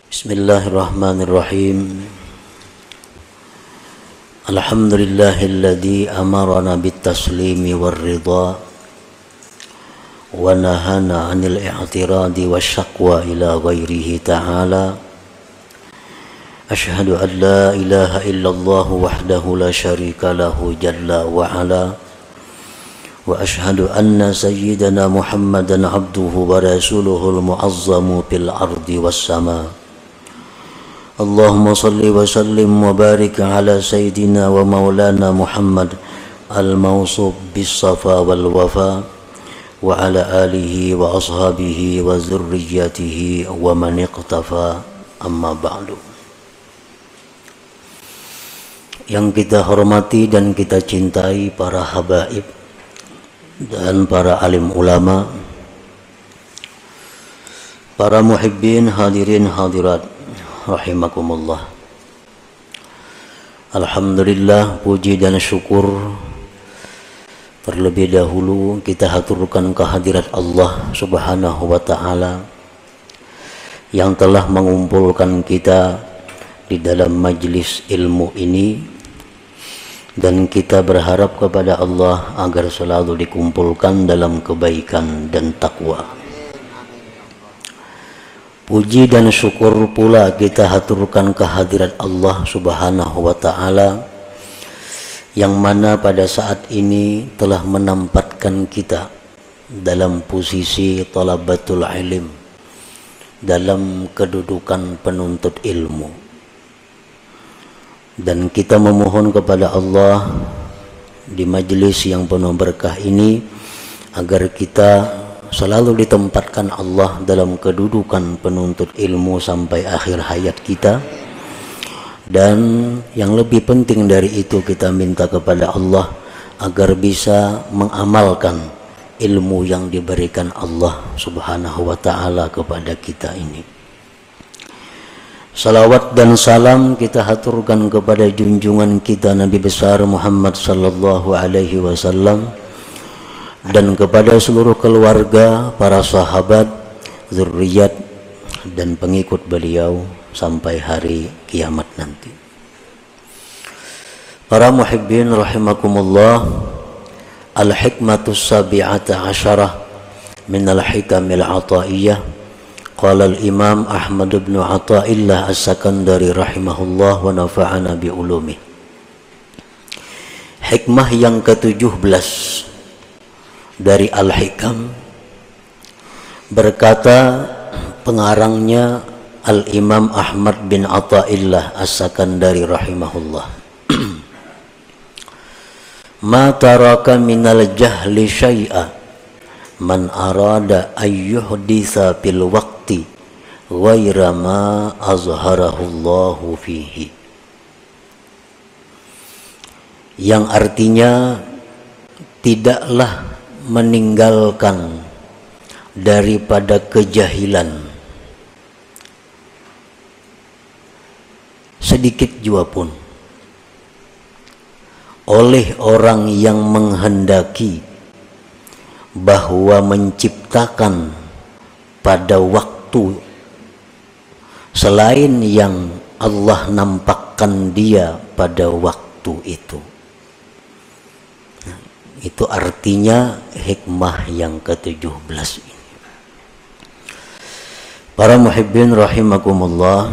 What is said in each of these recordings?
Bismillahirrahmanirrahim. Alhamdulillahilladzi amarana bit-taslimi war-ridha wa nahana 'anil i'tiradi wasyaqwa ila ghairihi ta'ala. Asyhadu an la ilaha illallah wahdahu la syarika lahu jalla wa ala. Wa asyhadu anna sayyidana Muhammadan 'abduhu wa rasuluhul mu'azzamu fil ardi was sama. Allahumma salli wa sallim wa barik ala sayyidina wa maulana Muhammad al-mawsuf bis-safa wal wafa wa ala alihi wa ashabihi wa zurriyyatihi wa man iqtafa, amma ba'du. Yang kita hormati dan kita cintai para habaib dan para alim ulama, para muhibbin hadirin hadirat rahimakumullah. Alhamdulillah, puji dan syukur terlebih dahulu kita haturkan kehadirat Allah Subhanahu wa ta'ala yang telah mengumpulkan kita di dalam majlis ilmu ini, dan kita berharap kepada Allah agar selalu dikumpulkan dalam kebaikan dan takwa. Puji dan syukur pula kita haturkan kehadirat Allah Subhanahu wa ta'ala yang mana pada saat ini telah menempatkan kita dalam posisi talabatul ilm, dalam kedudukan penuntut ilmu. Dan kita memohon kepada Allah di majelis yang penuh berkah ini agar kita selalu ditempatkan Allah dalam kedudukan penuntut ilmu sampai akhir hayat kita. Dan yang lebih penting dari itu, kita minta kepada Allah agar bisa mengamalkan ilmu yang diberikan Allah Subhanahu wa ta'ala kepada kita ini. Salawat dan salam kita haturkan kepada junjungan kita Nabi besar Muhammad sallallahu alaihi wasallam dan kepada seluruh keluarga, para sahabat, zurriyat dan pengikut beliau sampai hari kiamat nanti. Para muhibbin rahimakumullah, al-hikmatus sabi'ata asyarah min al-hikamil ataiyah. Qala al-imam Ahmad bin Athaillah as-Sakandari rahimahullah wa nafa'ana bi ulumi. Hikmah yang ke-17 dari Al-Hikam, berkata pengarangnya Al-Imam Ahmad bin Athaillah As-Sakandari rahimahullah, ma taraka minal jahli syai'a man arada ayyuhditha fil waqti ghaira ma azharahullahu fihi, yang artinya tidaklah meninggalkan daripada kejahilan sedikit jua pun oleh orang yang menghendaki bahwa menciptakan pada waktu selain yang Allah nampakkan dia pada waktu itu. Itu artinya hikmah yang ke-17 ini. Para muhibbin rahimakumullah,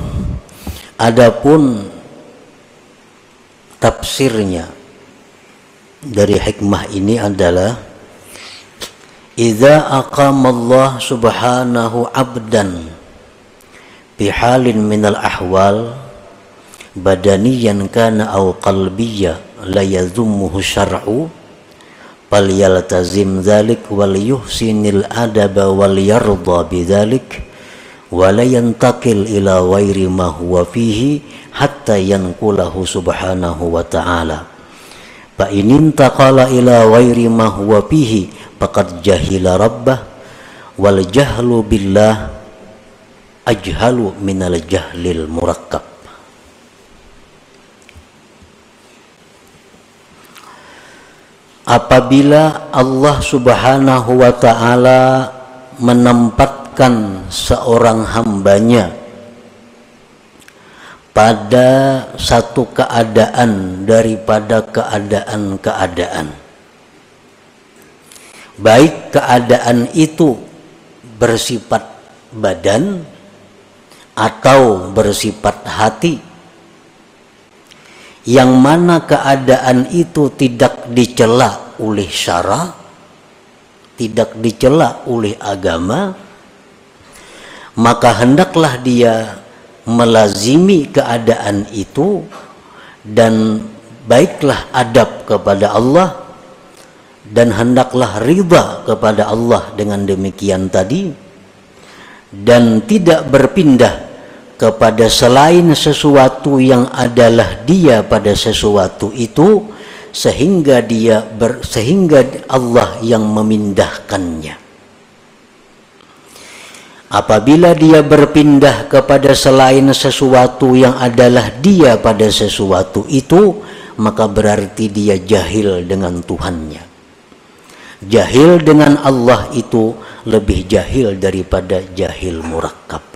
adapun tafsirnya dari hikmah ini adalah idza aqamallah subhanahu abdan bihalin minal ahwal badaniyan kana aw qalbiyya la yazummuhu syar'u fal yaltazim dzalik wal yuhsinil adaba wal yarda bidzalik wa la yantaqil ila ghairi ma huwa fihi hatta yanqulahu subhanahu wa ta'ala. Fa in intaqala ila ghairi ma huwa fihi faqad jahila rabbah wal jahlu billah ajhalu minal jahlil murakkab. Apabila Allah Subhanahu wa ta'ala menempatkan seorang hambanya pada satu keadaan daripada keadaan-keadaan, baik keadaan itu bersifat badan atau bersifat hati, yang mana keadaan itu tidak dicela oleh syara, tidak dicela oleh agama, maka hendaklah dia melazimi keadaan itu dan baiklah adab kepada Allah, dan hendaklah ridha kepada Allah dengan demikian tadi, dan tidak berpindah kepada selain sesuatu yang adalah dia pada sesuatu itu, sehingga Allah yang memindahkannya. Apabila dia berpindah kepada selain sesuatu yang adalah dia pada sesuatu itu, maka berarti dia jahil dengan Tuhannya. Jahil dengan Allah itu lebih jahil daripada jahil murakkab.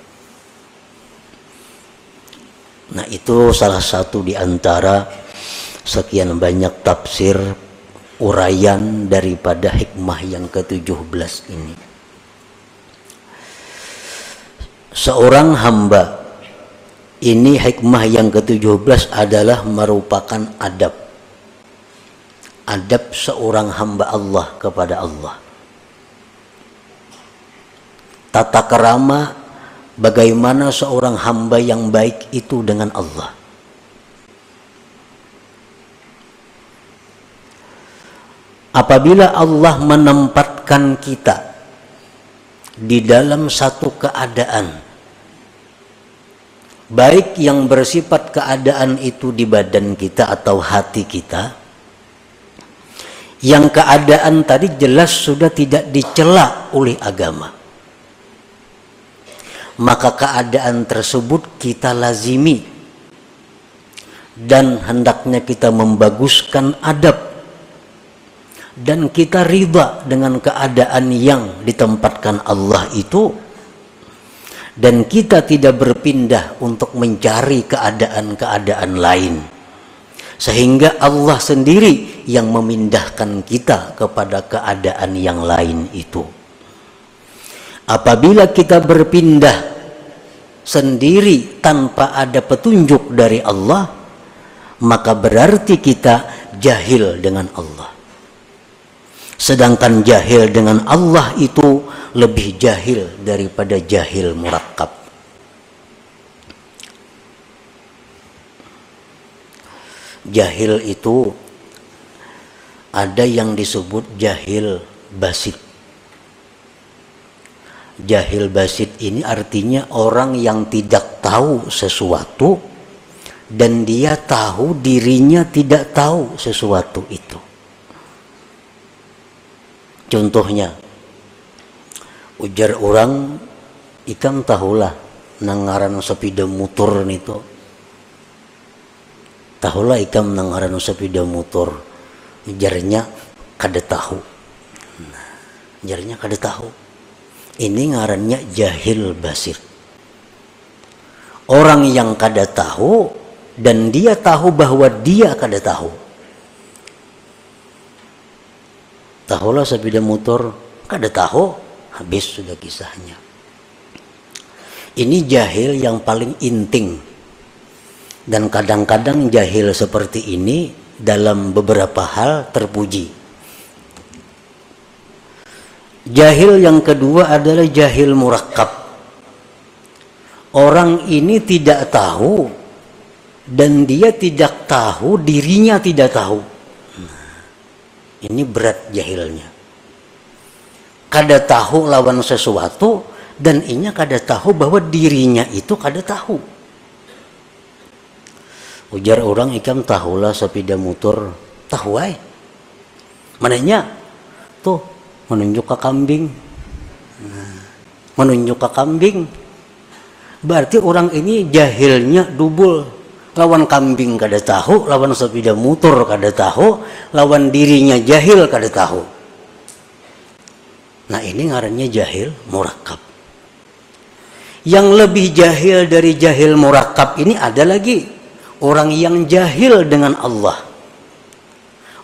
Nah, itu salah satu di antara sekian banyak tafsir uraian daripada hikmah yang ke-17 ini. Seorang hamba, ini hikmah yang ke-17 adalah merupakan adab. Adab seorang hamba Allah kepada Allah. Tata kerama bagaimana seorang hamba yang baik itu dengan Allah. Apabila Allah menempatkan kita di dalam satu keadaan, baik yang bersifat keadaan itu di badan kita atau hati kita, yang keadaan tadi jelas sudah tidak dicela oleh agama, maka keadaan tersebut kita lazimi dan hendaknya kita membaguskan adab, dan kita ridha dengan keadaan yang ditempatkan Allah itu, dan kita tidak berpindah untuk mencari keadaan-keadaan lain, sehingga Allah sendiri yang memindahkan kita kepada keadaan yang lain itu. Apabila kita berpindah sendiri tanpa ada petunjuk dari Allah, maka berarti kita jahil dengan Allah. Sedangkan jahil dengan Allah itu lebih jahil daripada jahil murakkab. Jahil itu ada yang disebut jahil basit. Jahil basit ini artinya orang yang tidak tahu sesuatu dan dia tahu dirinya tidak tahu sesuatu itu. Contohnya, ujar orang, ikam tahulah nangaran sepeda motor itu. Tahulah ikam nangaran sepeda motor. Ujarnya kada tahu. Ujarnya kada tahu. Ini ngarannya jahil basir. Orang yang kada tahu dan dia tahu bahwa dia kada tahu. Tahulah sepeda motor, kada tahu, habis sudah kisahnya. Ini jahil yang paling inting. Dan kadang-kadang jahil seperti ini dalam beberapa hal terpuji. Jahil yang kedua adalah jahil murakkab. Orang ini tidak tahu dan dia tidak tahu dirinya tidak tahu. Ini berat jahilnya. Kada tahu lawan sesuatu dan inya kada tahu bahwa dirinya itu kada tahu. Ujar orang, ikam tahulah sepeda motor. Tahu ay. Mananya? Tuh, menunjuk ke kambing. Menunjuk ke kambing. Berarti orang ini jahilnya double. Lawan kambing kada tahu, lawan sepeda motor kada tahu, lawan dirinya jahil kada tahu. Nah, ini ngarannya jahil murakkab. Yang lebih jahil dari jahil murakkab ini ada lagi. Orang yang jahil dengan Allah.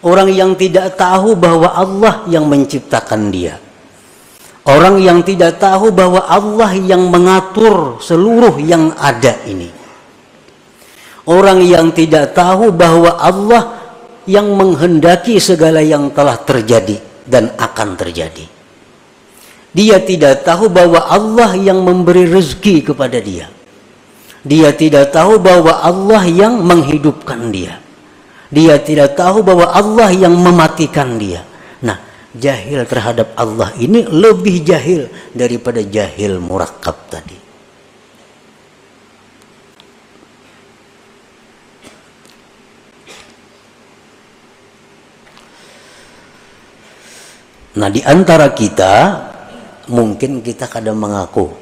Orang yang tidak tahu bahwa Allah yang menciptakan dia. Orang yang tidak tahu bahwa Allah yang mengatur seluruh yang ada ini. Orang yang tidak tahu bahwa Allah yang menghendaki segala yang telah terjadi dan akan terjadi. Dia tidak tahu bahwa Allah yang memberi rezeki kepada dia. Dia tidak tahu bahwa Allah yang menghidupkan dia. Dia tidak tahu bahwa Allah yang mematikan dia. Nah, jahil terhadap Allah ini lebih jahil daripada jahil murakkab tadi. Nah, di antara kita mungkin kita kadang mengaku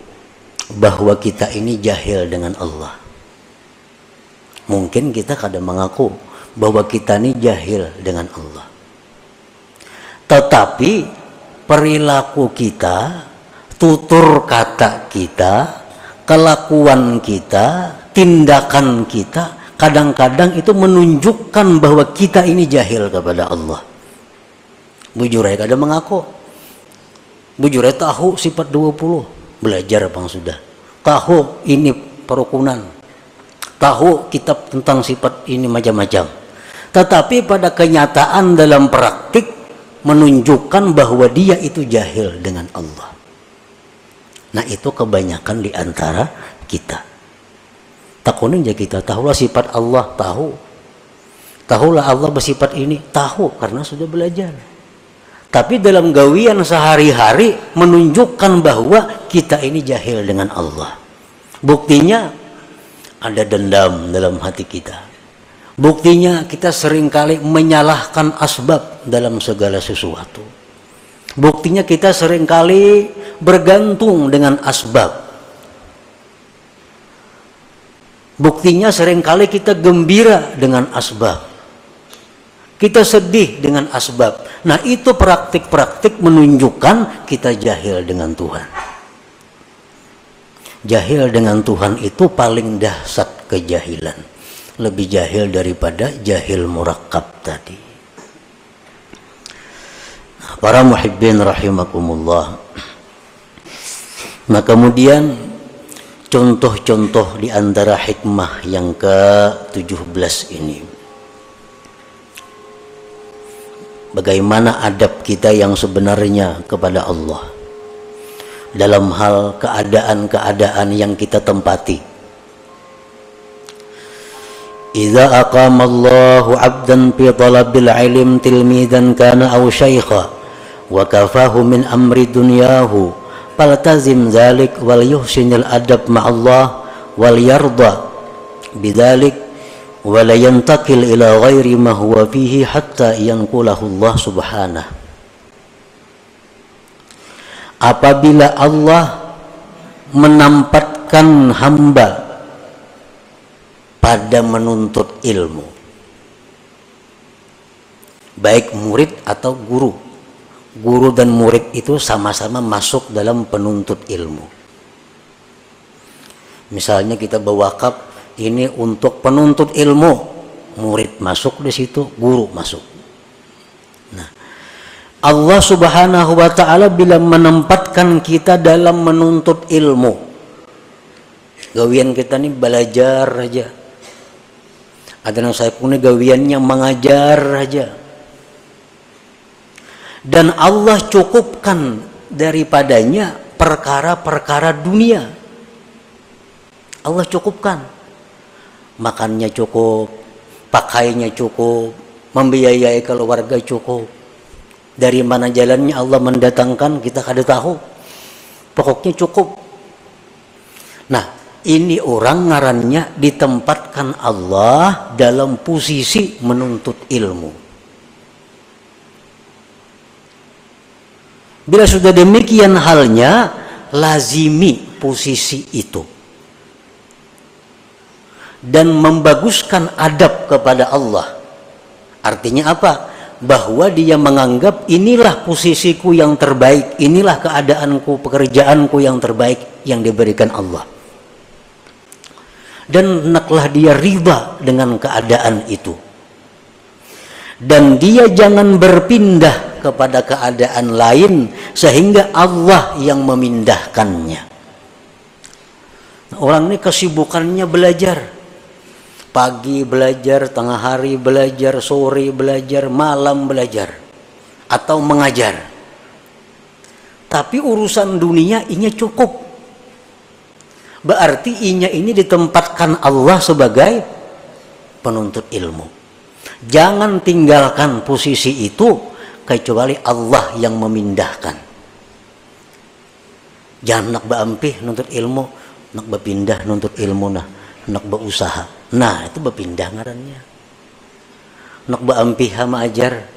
bahwa kita ini jahil dengan Allah. Mungkin kita kadang mengaku bahwa kita ini jahil dengan Allah. Tetapi perilaku kita, tutur kata kita, kelakuan kita, tindakan kita kadang-kadang itu menunjukkan bahwa kita ini jahil kepada Allah. Bujur aja kadang mengaku. Bujur aja tahu sifat 20, belajar bang sudah. Tahu ini perukunan. Tahu kitab tentang sifat ini macam-macam. Tetapi pada kenyataan dalam praktik menunjukkan bahwa dia itu jahil dengan Allah. Nah, itu kebanyakan di antara kita. Takunin aja kita tahulah sifat Allah, tahu. Tahulah Allah bersifat ini, tahu karena sudah belajar. Tapi dalam gawian sehari-hari menunjukkan bahwa kita ini jahil dengan Allah. Buktinya ada dendam dalam hati kita. Buktinya kita seringkali menyalahkan asbab dalam segala sesuatu. Buktinya kita seringkali bergantung dengan asbab. Buktinya seringkali kita gembira dengan asbab. Kita sedih dengan asbab. Nah, itu praktik-praktik menunjukkan kita jahil dengan Tuhan. Jahil dengan Tuhan itu paling dahsyat kejahilan. Lebih jahil daripada jahil murakkab tadi. Para muhibbin rahimakumullah. Nah, kemudian contoh-contoh di antara hikmah yang ke-17 ini. Bagaimana adab kita yang sebenarnya kepada Allah dalam hal keadaan-keadaan yang kita tempati. Idza aqamallahu 'abdan fi talabil 'ilm tilmidan kana aw syaikha wa kafahu min amri dunyahu faltazim dzalik wal yuhsinil adab ma'allah wal yarda bidzalik wa la yantakil ila ghairi ma huwa fihi hatta yanqulahu Allah subhanahu. Apabila Allah menampatkan hamba pada menuntut ilmu, baik murid atau guru, guru dan murid itu sama-sama masuk dalam penuntut ilmu. Misalnya kita berwakaf ini untuk penuntut ilmu, murid masuk di situ, guru masuk. Nah, Allah Subhanahu wa ta'ala bila menempatkan kita dalam menuntut ilmu, gawian kita nih belajar aja. Ada yang saya punya gawiannya mengajar aja. Dan Allah cukupkan daripadanya perkara-perkara dunia. Allah cukupkan. Makannya cukup, pakainya cukup, membiayai keluarga cukup. Dari mana jalannya Allah mendatangkan kita kada tahu. Pokoknya cukup. Nah, ini orang ngarannya ditempatkan Allah dalam posisi menuntut ilmu. Bila sudah demikian halnya, lazimi posisi itu. Dan membaguskan adab kepada Allah. Artinya apa? Bahwa dia menganggap inilah posisiku yang terbaik, inilah keadaanku, pekerjaanku yang terbaik, yang diberikan Allah. Dan hendaklah dia riba dengan keadaan itu. Dan dia jangan berpindah kepada keadaan lain sehingga Allah yang memindahkannya. Orang ini kesibukannya belajar. Pagi belajar, tengah hari belajar, sore belajar, malam belajar. Atau mengajar. Tapi urusan dunia ini cukup. Berarti inya ini ditempatkan Allah sebagai penuntut ilmu. Jangan tinggalkan posisi itu kecuali Allah yang memindahkan. Jangan nak berampih nuntut ilmu, nak berpindah nuntut ilmu nak berusaha. Nah, itu berpindah ngarannya. Nak berampih sama ajar,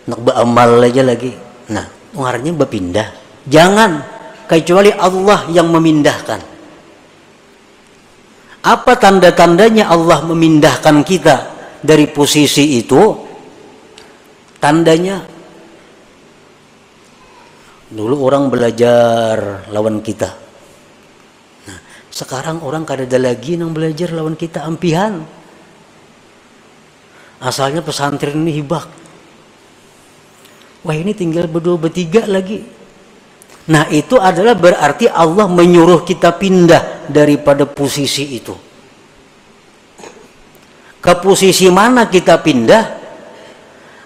nak beramal aja lagi. Nah, ngarannya berpindah. Jangan kecuali Allah yang memindahkan. Apa tanda-tandanya Allah memindahkan kita dari posisi itu? Tandanya, dulu orang belajar lawan kita. Nah, sekarang orang kada ada lagi yang belajar lawan kita, ampihan. Asalnya pesantren ini hibak. Wah, ini tinggal berdua bertiga lagi. Nah, itu adalah berarti Allah menyuruh kita pindah daripada posisi itu. Ke posisi mana kita pindah?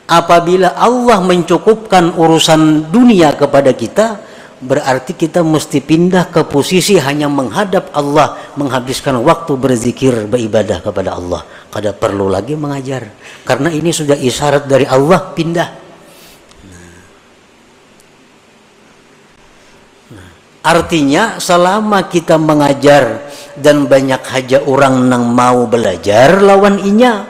Apabila Allah mencukupkan urusan dunia kepada kita, berarti kita mesti pindah ke posisi hanya menghadap Allah, menghabiskan waktu berzikir, beribadah kepada Allah. Kada perlu lagi mengajar. Karena ini sudah isyarat dari Allah, pindah. Artinya selama kita mengajar dan banyak haja orang nang mau belajar lawan inya,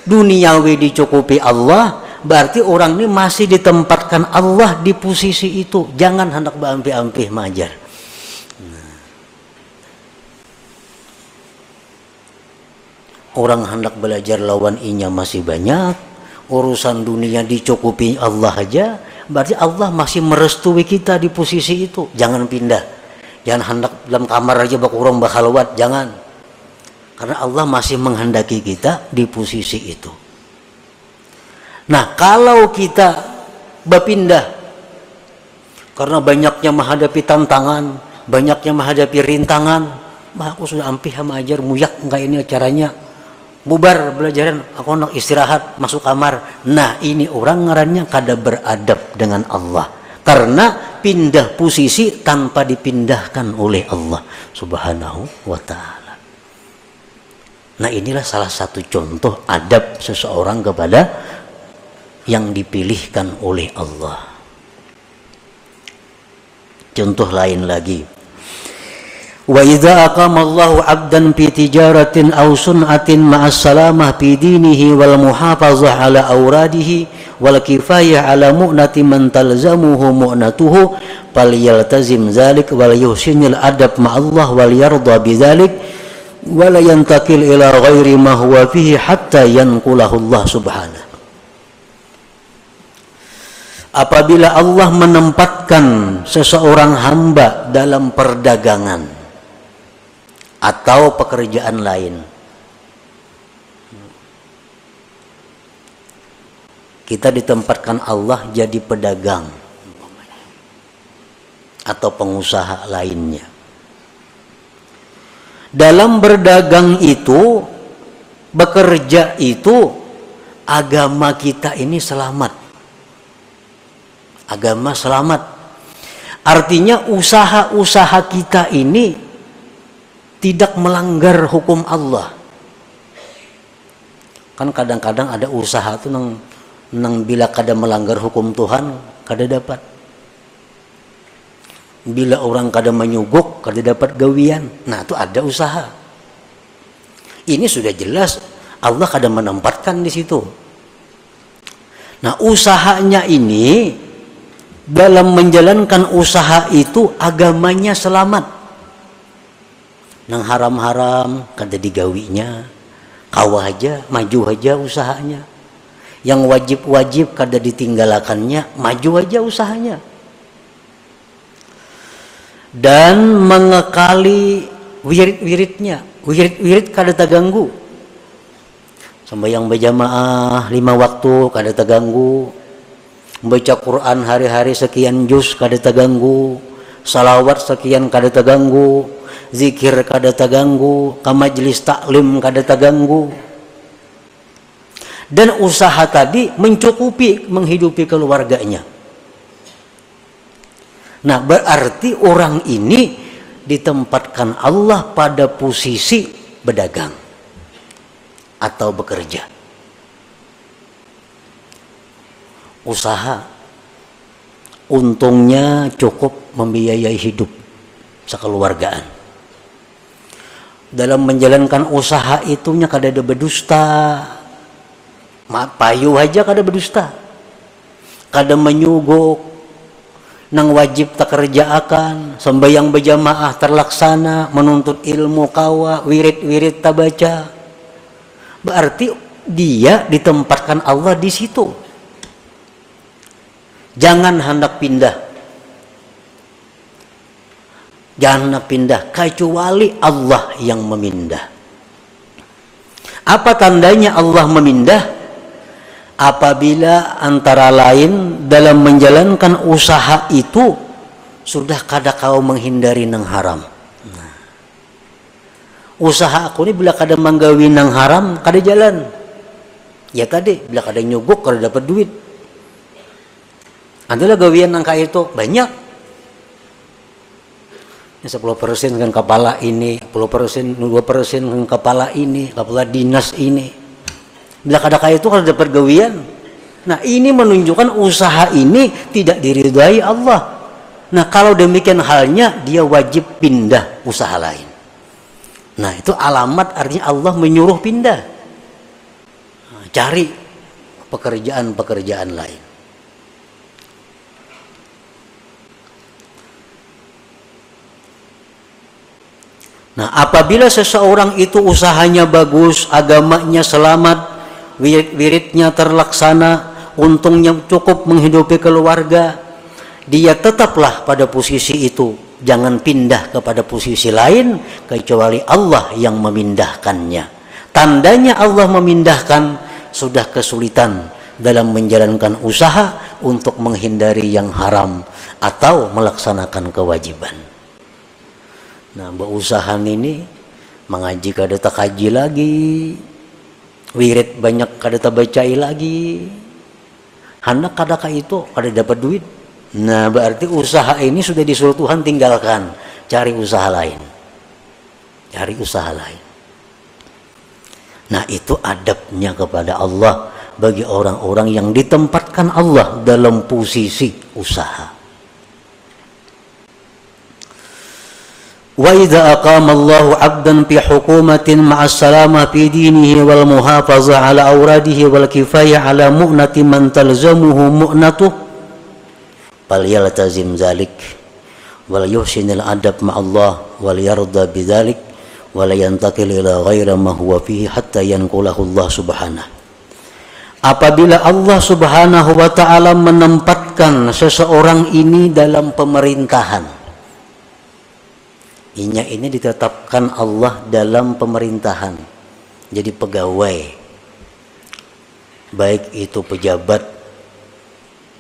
duniawi dicukupi Allah, berarti orang ini masih ditempatkan Allah di posisi itu. Jangan hendak berampih-ampih mengajar. Orang hendak belajar lawan inya masih banyak, urusan dunia dicukupi Allah aja, berarti Allah masih merestui kita di posisi itu. Jangan pindah. Jangan hendak dalam kamar aja bakurung bakhalwat, jangan. Karena Allah masih menghendaki kita di posisi itu. Nah, kalau kita berpindah karena banyaknya menghadapi tantangan, banyaknya menghadapi rintangan, bah aku sudah ampih sama ajar muyak enggak ini caranya. Bubar belajaran, aku nak istirahat, masuk kamar. Nah, ini orang ngarannya kada beradab dengan Allah. Karena pindah posisi tanpa dipindahkan oleh Allah Subhanahu wa ta'ala. Nah, inilah salah satu contoh adab seseorang kepada yang dipilihkan oleh Allah. Contoh lain lagi. Wa idza aqama Allahu 'abdan fi tijaratin aw sun'atin ma'as salamah fi dinihi wal muhafazah ala awradihi wal kifayah ala mu'nati man talzamuhu mu'natuhu falyaltazim dzalik wal yuhsinil adab ma'allah wal yarda bidzalik wa la yantakil ila ghairi ma huwa fihi hatta yanqulahu Allah subhanahu. Apabila Allah menempatkan seseorang hamba dalam perdagangan atau pekerjaan lain, kita ditempatkan Allah jadi pedagang atau pengusaha lainnya. Dalam berdagang itu, bekerja itu, agama kita ini selamat. Agama selamat. Artinya usaha-usaha kita ini tidak melanggar hukum Allah. Kan kadang-kadang ada usaha tuh nang bila kada melanggar hukum Tuhan kada dapat. Bila orang kada menyuguk kada dapat gawian. Nah, itu ada usaha. Ini sudah jelas Allah kada menempatkan di situ. Nah, usahanya ini dalam menjalankan usaha itu agamanya selamat. Nang haram-haram kada digawinya, kawah aja, maju aja usahanya. Yang wajib-wajib kada ditinggalakannya, maju aja usahanya. dan mengekali wirid-wiridnya. Wirid kada terganggu. Sembahyang berjamaah 5 waktu kada terganggu. Membaca Quran hari-hari sekian juz kada terganggu. Salawat sekian kada terganggu. Zikir kada terganggu. Ke majelis taklim kada terganggu. Dan usaha tadi mencukupi menghidupi keluarganya. Nah, berarti orang ini ditempatkan Allah pada posisi berdagang atau bekerja. Usaha untungnya cukup membiayai hidup sekeluargaan. Dalam menjalankan usaha itunya kada ada berdusta. Payu aja kada berdusta, kada menyuguk, nang wajib tak kerjaakan, sembahyang berjamaah terlaksana, menuntut ilmu kawa, wirid-wirid tak baca. Berarti dia ditempatkan Allah di situ. Jangan hendak pindah. Jangan hendak pindah kecuali Allah yang memindah. Apa tandanya Allah memindah? Apabila antara lain dalam menjalankan usaha itu sudah kada kau menghindari nang haram. Nah, usaha aku ini bila kada menggawi nang haram kada jalan. Ya tadi bila kada nyuguk kada dapat duit. Adalah gawian nang kaya itu banyak. 10% kan kepala ini, 10%, 2% kan kepala ini, kepala dinas ini. Bila kada kaya itu kada dapat gawian. Nah, ini menunjukkan usaha ini tidak diridhai Allah. Nah, kalau demikian halnya dia wajib pindah usaha lain. Nah, itu alamat artinya Allah menyuruh pindah. Nah, cari pekerjaan-pekerjaan lain. Nah, apabila seseorang itu usahanya bagus, agamanya selamat, wirid-wiridnya terlaksana, untungnya cukup menghidupi keluarga, dia tetaplah pada posisi itu. Jangan pindah kepada posisi lain kecuali Allah yang memindahkannya. Tandanya Allah memindahkan sudah kesulitan dalam menjalankan usaha untuk menghindari yang haram atau melaksanakan kewajiban. Nah, berusaha ini mengaji kada tak kaji lagi, wirid banyak kada tak bacai lagi, hendak kada ka itu kada dapat duit. Nah, berarti usaha ini sudah disuruh Tuhan tinggalkan, cari usaha lain, cari usaha lain. Nah, itu adabnya kepada Allah bagi orang-orang yang ditempatkan Allah dalam posisi usaha. Wa idza aqama Allahu 'abdan fi hukumatin ma'as salama fi dinihi wal muhafazah 'ala awradihi wal kifayah 'ala mu'nati man talzamuhu mu'natuh falyaltazim dzalik wal yuhsinil adab ma'allah wal yarda bidzalik wa la yantakil ila ghairi ma huwa fihi hatta yanqulahu Allah subhanahu. Apabila Allah subhanahu wa ta'ala menempatkan seseorang ini dalam pemerintahan, ini ditetapkan Allah dalam pemerintahan, jadi pegawai, baik itu pejabat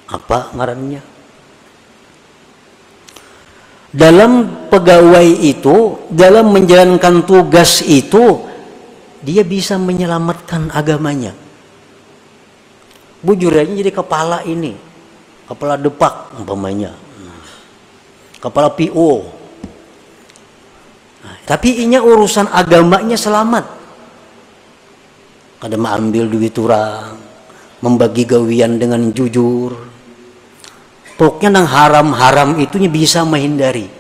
apa ngarannya, dalam pegawai itu, dalam menjalankan tugas itu dia bisa menyelamatkan agamanya. Bujur aja jadi kepala ini, kepala depak umpamanya, kepala PO. Tapi inya urusan agamanya selamat. Kada mengambil duit orang, membagi gawian dengan jujur. Pokoknya nang haram-haram itunya bisa menghindari.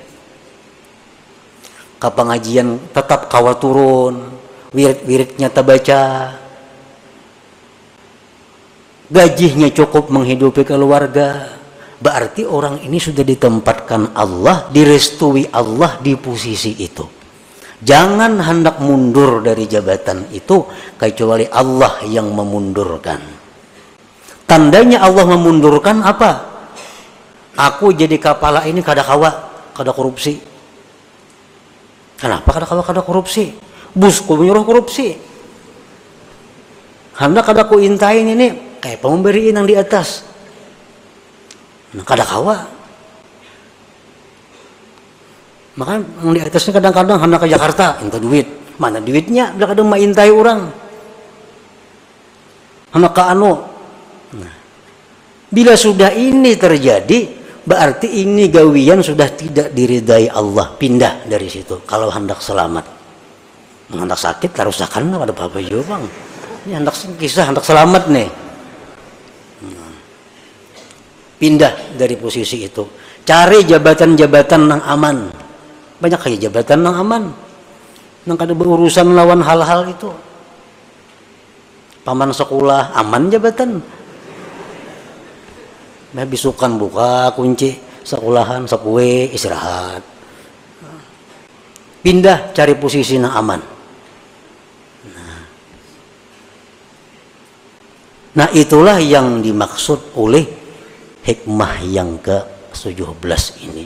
Kapangajian tetap kawa turun, wirid-wiridnya terbaca. Gajinya cukup menghidupi keluarga. Berarti orang ini sudah ditempatkan Allah, direstui Allah di posisi itu. Jangan hendak mundur dari jabatan itu kecuali Allah yang memundurkan. Tandanya Allah memundurkan apa? Aku jadi kepala ini kada kawa, kada korupsi. Kenapa kada korupsi? Busku menyuruh korupsi. Hendak kada ku intain ini kayak pemberiin yang di atas. Nah, kada kawa. Maka yang di atasnya kadang-kadang hendak ke Jakarta, minta duit. Mana duitnya? Bila kadang maintai orang. Hendak ke anu. Nah, bila sudah ini terjadi, berarti ini gawian sudah tidak diridai Allah, pindah dari situ. Kalau hendak selamat, hendak sakit, tarusakan ada apa-apa juga bang. Ini hendak kisah, hendak selamat nih. Pindah dari posisi itu. Cari jabatan-jabatan yang aman. Banyak kayak jabatan yang aman. Yang kada berurusan lawan hal-hal itu. Paman sekolah, aman jabatan. Bisukan buka kunci sekolahan sekue istirahat, pindah cari posisi yang aman. Nah itulah yang dimaksud oleh hikmah yang ke-17 ini.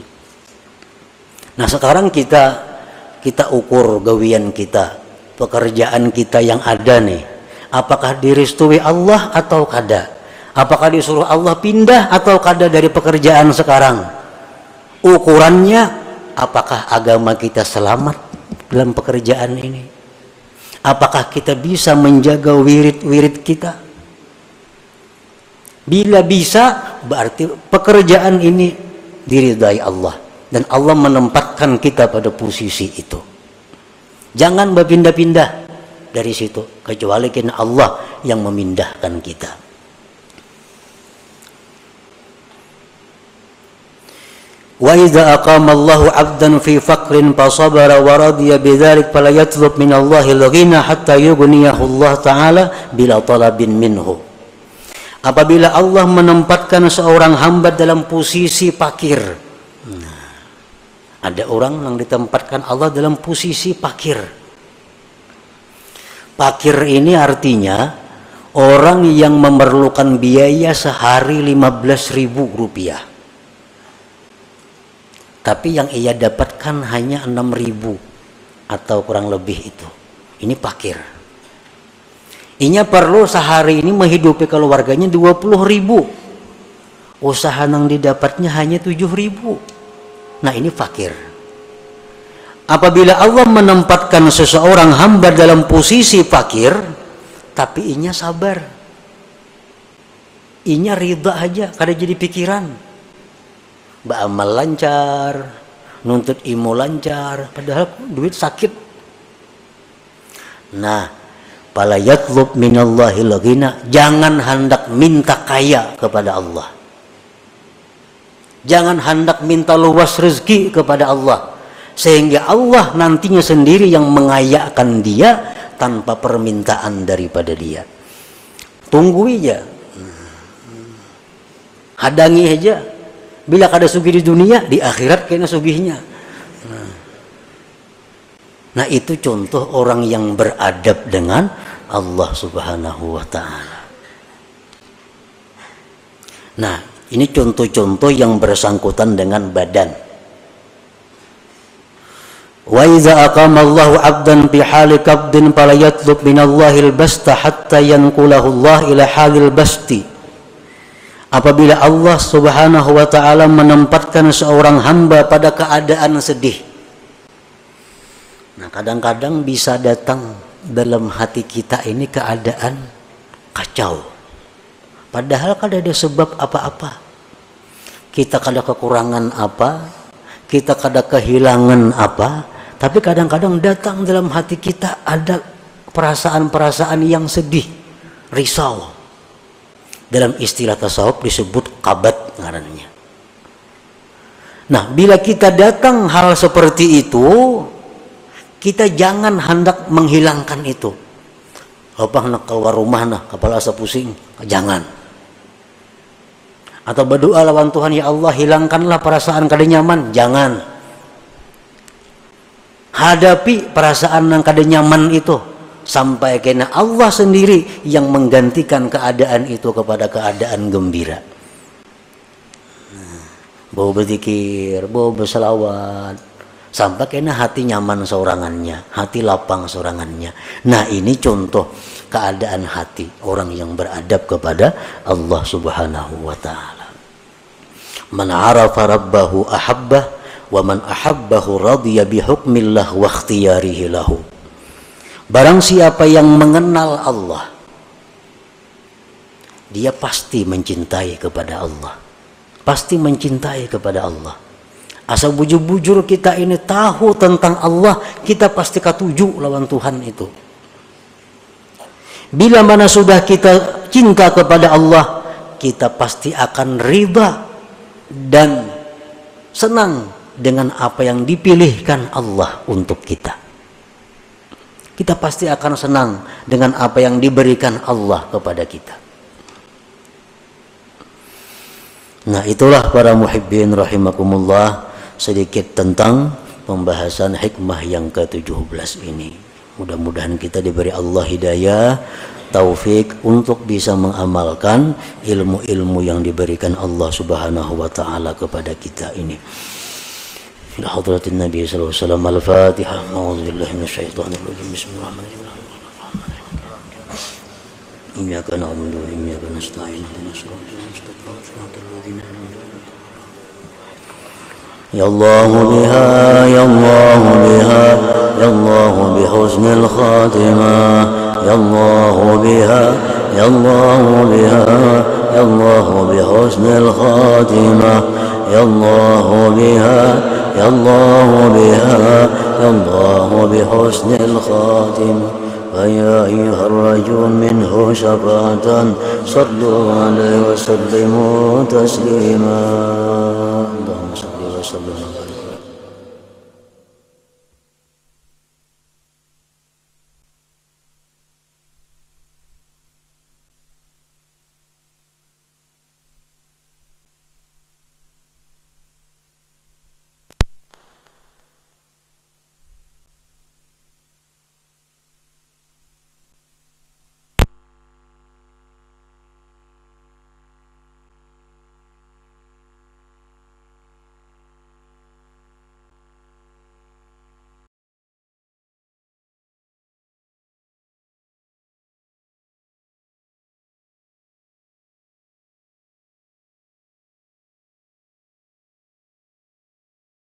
Nah sekarang kita ukur gawian kita, pekerjaan kita yang ada nih, apakah direstui Allah atau kada? Apakah disuruh Allah pindah atau kada dari pekerjaan sekarang? Ukurannya, apakah agama kita selamat dalam pekerjaan ini? Apakah kita bisa menjaga wirid-wirid kita? Bila bisa, berarti pekerjaan ini diridai Allah. Dan Allah menempatkan kita pada posisi itu. Jangan berpindah-pindah dari situ. Kecuali karena Allah yang memindahkan kita. Wa idza aqama Allahu 'abdan fi faqrin fa sabara wa radiya bidzalik fala yatlub min Allahi al-ghina hatta yughniyahu Allah taala bila talabin minhu. Apabila Allah menempatkan seorang hamba dalam posisi fakir. Nah, ada orang yang ditempatkan Allah dalam posisi fakir. Fakir ini artinya orang yang memerlukan biaya sehari 15.000 rupiah. Tapi yang ia dapatkan hanya 6.000 atau kurang lebih itu. Ini fakir. Inya perlu sehari ini menghidupi keluarganya 20.000. Usaha yang didapatnya hanya 7.000. Nah ini fakir. Apabila Allah menempatkan seseorang hamba dalam posisi fakir, tapi inya sabar. Inya ridha aja, kada jadi pikiran. Beramal lancar, nuntut ilmu lancar, padahal duit sakit. Nah, fala yatlub minallahi al-ghina, jangan hendak minta kaya kepada Allah. Jangan hendak minta luas rezeki kepada Allah, sehingga Allah nantinya sendiri yang mengayakan dia tanpa permintaan daripada dia. Tunggu aja, hadangi aja. Bila kada sugih di dunia, di akhirat kena sugihnya. Nah itu contoh orang yang beradab dengan Allah Subhanahu wa ta'ala. Nah ini contoh-contoh yang bersangkutan dengan badan. Wa idza aqama Allahu 'abdan fi hali qabdin fala yatlub minallahi al-basta hatta yanqulahu Allah ila halil basti. Apabila Allah Subhanahu wa ta'ala menempatkan seorang hamba pada keadaan sedih. Nah kadang-kadang bisa datang dalam hati kita ini keadaan kacau. Padahal kada ada sebab apa-apa. Kita kada kekurangan apa, kita kada kehilangan apa, tapi kadang-kadang datang dalam hati kita ada perasaan-perasaan yang sedih, risau. Dalam istilah tasawuf disebut kabat ngarannya. Nah, bila kita datang hal seperti itu, kita jangan hendak menghilangkan itu. Apa nak keluar rumah nah, kepala asa pusing, jangan. Atau berdoa lawan Tuhan, ya Allah hilangkanlah perasaan kada nyaman, jangan. Hadapi perasaan yang kada nyaman itu. Sampai kena Allah sendiri yang menggantikan keadaan itu kepada keadaan gembira. bau berzikir, bau berselawat, sampai kena hati nyaman seorangannya, hati lapang seorangannya. Nah ini contoh keadaan hati orang yang beradab kepada Allah Subhanahu wa ta'ala. Man arafa rabbahu ahabbah, wa man ahabbahu radiya bihukmillah wa ikhtiyarihi lahu. Barang siapa yang mengenal Allah, dia pasti mencintai kepada Allah, pasti mencintai kepada Allah. Asal bujur-bujur kita ini tahu tentang Allah, kita pasti katuju lawan Tuhan itu. Bila mana sudah kita cinta kepada Allah, kita pasti akan riba dan senang dengan apa yang dipilihkan Allah untuk kita. Kita pasti akan senang dengan apa yang diberikan Allah kepada kita. Nah itulah para muhibbin rahimakumullah, sedikit tentang pembahasan hikmah yang ke-17 ini. Mudah-mudahan kita diberi Allah hidayah, taufik untuk bisa mengamalkan ilmu-ilmu yang diberikan Allah Subhanahu wa ta'ala kepada kita ini. Ila hadratin Nabi sallallahu alaihi wasallam. Al-Fatihah. A'udzu billahi minasyaitonir rajim. Bismillahirrahmanirrahim. Iyyaka na'budu wa iyyaka nasta'in. Ihdinas siratal mustaqim. Shiratal ladzina an'amta 'alaihim. Ya Allah biha, ya Allah biha, ya Allah bi husnil khatimah. Ya Allah biha, ya Allah biha, ya Allah bi husnil khatimah. Ya Allah biha, ya Allah biha, ya Allah bi husnil khatimah. فيا أيها الرجل منه شفاعة صلوا عليه وسلموا تسليما. اللهم صل وسلم